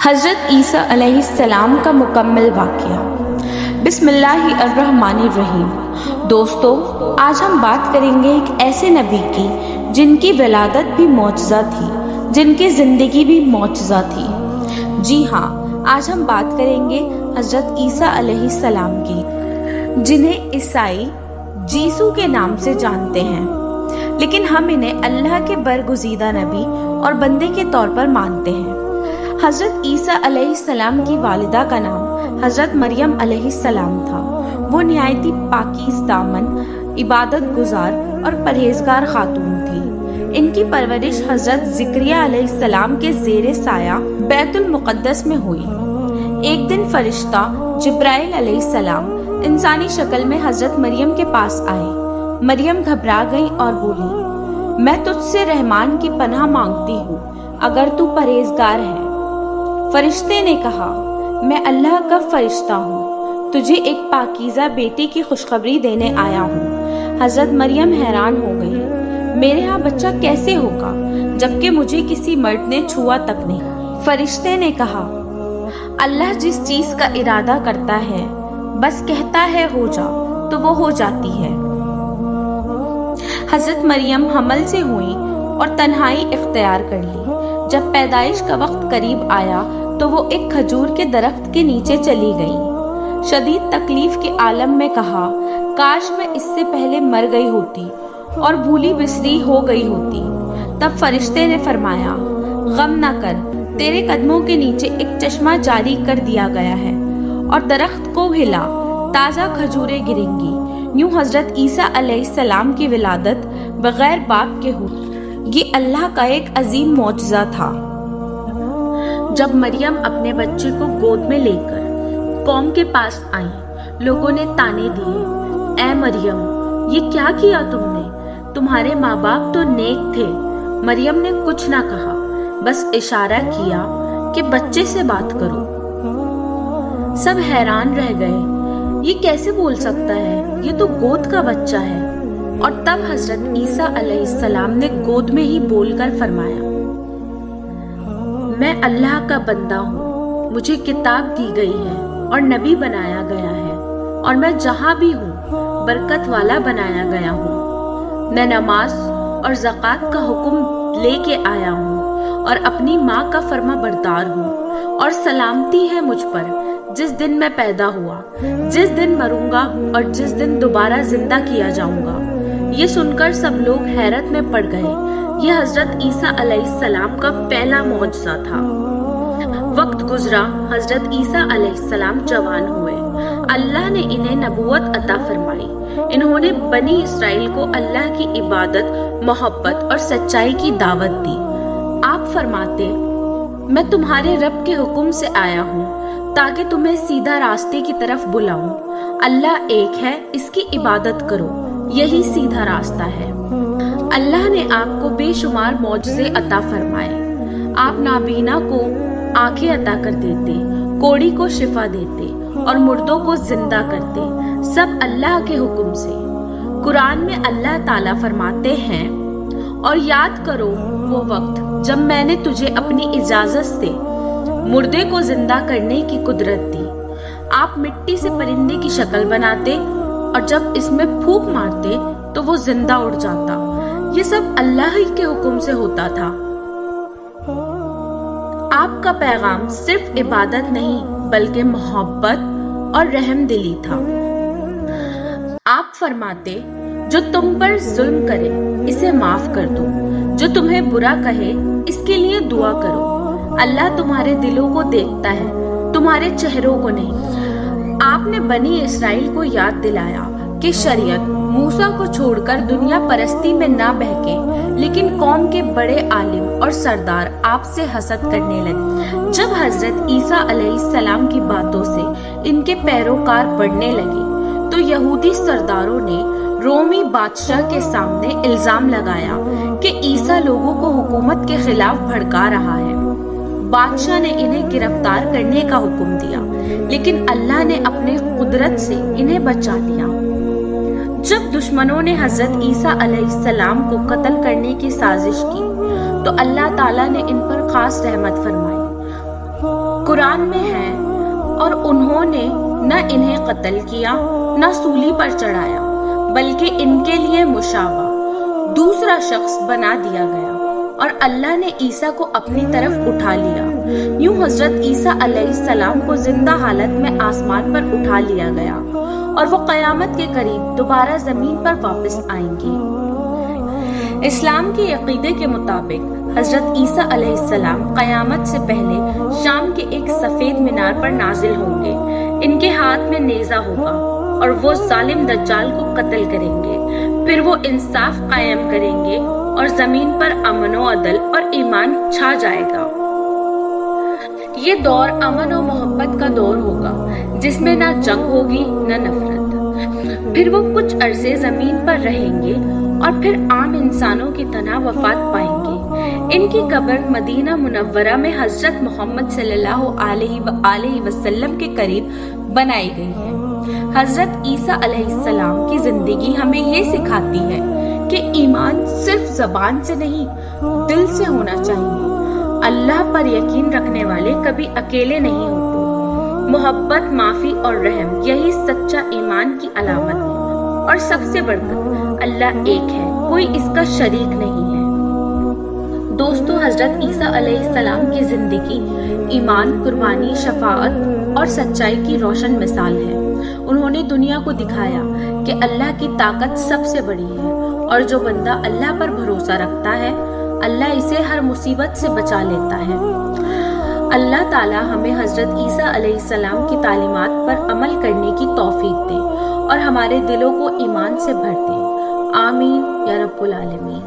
حضرت عیسیٰ علیہ السلام کا مکمل واقعہ۔ بسم اللہ الرحمن الرحیم۔ دوستو، آج ہم بات کریں گے ایک ایسے نبی کی جن کی ولادت بھی معجزہ تھی، جن کی زندگی بھی معجزہ تھی۔ جی ہاں، آج ہم بات کریں گے حضرت عیسیٰ علیہ السلام کی، جنہیں عیسائی جیسو کے نام سے جانتے ہیں، لیکن ہم انہیں اللہ کے برگزیدہ نبی اور بندے کے طور پر مانتے ہیں۔ حضرت عیسیٰ علیہ السلام کی والدہ کا نام حضرت مریم علیہ السلام تھا۔ وہ نہایت ہی پاکیز دامن، عبادت گزار اور پرہیزگار خاتون تھی۔ ان کی پرورش حضرت زکریہ علیہ السلام کے زیر سایہ بیت المقدس میں ہوئی۔ ایک دن فرشتہ جبرائیل علیہ السلام انسانی شکل میں حضرت مریم کے پاس آئے۔ مریم گھبرا گئی اور بولی، میں تجھ سے رحمان کی پناہ مانگتی ہوں اگر تو پرہیزگار ہے۔ فرشتے نے کہا، میں اللہ کا فرشتہ ہوں، تجھے ایک پاکیزہ بیٹی کی خوشخبری دینے آیا ہوں۔ حضرت مریم حیران ہو گئی، میرے ہاں بچہ کیسے ہوگا جبکہ مجھے کسی مرد نے چھوا تک نہیں؟ فرشتے نے کہا، اللہ جس چیز کا ارادہ کرتا ہے بس کہتا ہے ہو جا تو وہ ہو جاتی ہے۔ حضرت مریم حمل سے ہوئیں اور تنہائی اختیار کر لی۔ جب پیدائش کا وقت قریب آیا تو وہ ایک کھجور کے درخت کے نیچے چلی گئی۔ شدید تکلیف کے عالم میں کہا، کاش میں اس سے پہلے مر گئی ہوتی اور بھولی بسری ہو گئی ہوتی۔ تب فرشتے نے فرمایا، غم نہ کر، تیرے قدموں کے نیچے ایک چشمہ جاری کر دیا گیا ہے اور درخت کو ہلا، تازہ کھجوریں گریں گی۔ یوں حضرت عیسیٰ علیہ السلام کی ولادت بغیر باپ کے ہوئی۔ یہ اللہ کا ایک عظیم معجزہ تھا۔ جب مریم اپنے بچے کو گود میں لے کر قوم کے پاس آئیں، لوگوں نے تانے دیے، اے مریم، یہ کیا کیا تم نے؟ تمہارے ماں باپ تو نیک تھے۔ مریم نے کچھ نہ کہا، بس اشارہ کیا کہ بچے سے بات کرو۔ سب حیران رہ گئے، یہ کیسے بول سکتا ہے؟ یہ تو گود کا بچہ ہے۔ اور تب حضرت عیسیٰ علیہ السلام نے گود میں ہی بول کر فرمایا، میں اللہ کا بندہ ہوں، مجھے کتاب دی گئی ہے اور نبی بنایا گیا ہے، اور میں جہاں بھی ہوں برکت والا بنایا گیا ہوں۔ میں نماز اور زکوٰۃ کا حکم لے کے آیا ہوں اور اپنی ماں کا فرما بردار ہوں، اور سلامتی ہے مجھ پر جس دن میں پیدا ہوا، جس دن مروں گا اور جس دن دوبارہ زندہ کیا جاؤں گا۔ یہ سن کر سب لوگ حیرت میں پڑ گئے۔ یہ حضرت عیسیٰ علیہ السلام کا پہلا معجزہ تھا۔ وقت گزرا، حضرت عیسیٰ علیہ السلام جوان ہوئے۔ اللہ نے انہیں نبوت عطا فرمائی۔ انہوں نے بنی اسرائیل کو اللہ کی عبادت، محبت اور سچائی کی دعوت دی۔ آپ فرماتے، میں تمہارے رب کے حکم سے آیا ہوں تاکہ تمہیں سیدھا راستے کی طرف بلاؤں۔ اللہ ایک ہے، اس کی عبادت کرو، یہی سیدھا راستہ ہے۔ اللہ نے آپ کو بے شمار معجزے عطا فرمائے۔ آپ نابینا کو آنکھیں عطا کر دیتے، کوڑی کو شفا دیتے اور مردوں کو زندہ کرتے، سب اللہ کے حکم سے۔ قرآن میں اللہ تعالیٰ فرماتے ہیں، اور یاد کرو وہ وقت جب میں نے تجھے اپنی اجازت سے مردے کو زندہ کرنے کی قدرت دی۔ آپ مٹی سے پرندے کی شکل بناتے اور جب اس میں پھونک مارتے تو وہ زندہ اڑ جاتا۔ یہ سب اللہ ہی کے حکم سے ہوتا تھا۔ آپ کا پیغام صرف عبادت نہیں بلکہ محبت اور رحم دلی تھا۔ آپ فرماتے، جو تم پر ظلم کرے اسے معاف کر دو، جو تمہیں برا کہے اس کے لیے دعا کرو۔ اللہ تمہارے دلوں کو دیکھتا ہے، تمہارے چہروں کو نہیں۔ آپ نے بنی اسرائیل کو یاد دلایا کہ شریعت موسیٰ کو چھوڑ کر دنیا پرستی میں نہ بہکے، لیکن قوم کے بڑے عالم اور سردار آپ سے حسد کرنے لگے۔ جب حضرت عیسیٰ علیہ السلام کی باتوں سے ان کے پیروکار بڑھنے لگے تو یہودی سرداروں نے رومی بادشاہ کے سامنے الزام لگایا کہ عیسیٰ لوگوں کو حکومت کے خلاف بھڑکا رہا ہے۔ بادشاہ نے انہیں گرفتار کرنے کا حکم دیا، لیکن اللہ نے اپنے قدرت سے انہیں بچا لیا۔ جب دشمنوں نے حضرت عیسیٰ علیہ السلام کو قتل کرنے کی سازش کی تو اللہ تعالیٰ نے ان پر خاص رحمت فرمائی۔ قرآن میں ہے، اور انہوں نے نہ انہیں قتل کیا نہ سولی پر چڑھایا، بلکہ ان کے لیے مشابہ دوسرا شخص بنا دیا گیا، اور اللہ نے عیسیٰ کو اپنی طرف اٹھا لیا۔ یوں حضرت عیسیٰ علیہ السلام کو زندہ حالت میں آسمان پر اٹھا لیا گیا، اور وہ قیامت کے قریب دوبارہ زمین پر واپس آئیں گے۔ اسلام کے عقیدے کے مطابق حضرت عیسیٰ علیہ السلام قیامت سے پہلے شام کے ایک سفید مینار پر نازل ہوں گے۔ ان کے ہاتھ میں نیزہ ہوگا، اور وہ ظالم دجال کو قتل کریں گے۔ پھر وہ انصاف قائم کریں گے، اور زمین پر امن و عدل اور ایمان چھا جائے گا۔ یہ دور امن و محبت کا دور ہوگا، جس میں نہ جنگ ہوگی نہ نفرت۔ پھر وہ کچھ عرصے زمین پر رہیں گے، اور پھر عام انسانوں کی طرح وفات پائیں گے۔ ان کی قبر مدینہ منورہ میں حضرت محمد صلی اللہ علیہ وسلم کے قریب بنائی گئی ہے۔ حضرت عیسیٰ علیہ السلام کی زندگی ہمیں یہ سکھاتی ہے کہ ایمان صرف زبان سے نہیں، دل سے ہونا چاہیے۔ اللہ پر یقین رکھنے والے کبھی اکیلے نہیں ہوتے۔ محبت، معافی اور رحم، یہی سچا ایمان کی علامت ہے۔ اور سب سے بڑھ کر اللہ ایک ہے، کوئی اس کا شریک نہیں ہے۔ دوستو، حضرت عیسیٰ علیہ السلام کی زندگی ایمان، قربانی، شفاعت اور سچائی کی روشن مثال ہے۔ انہوں نے دنیا کو دکھایا کہ اللہ کی طاقت سب سے بڑی ہے، اور جو بندہ اللہ پر بھروسہ رکھتا ہے، اللہ اسے ہر مصیبت سے بچا لیتا ہے۔ اللہ تعالی ہمیں حضرت عیسیٰ علیہ السلام کی تعلیمات پر عمل کرنے کی توفیق دے، اور ہمارے دلوں کو ایمان سے بھر دے۔ آمین یا رب العالمین۔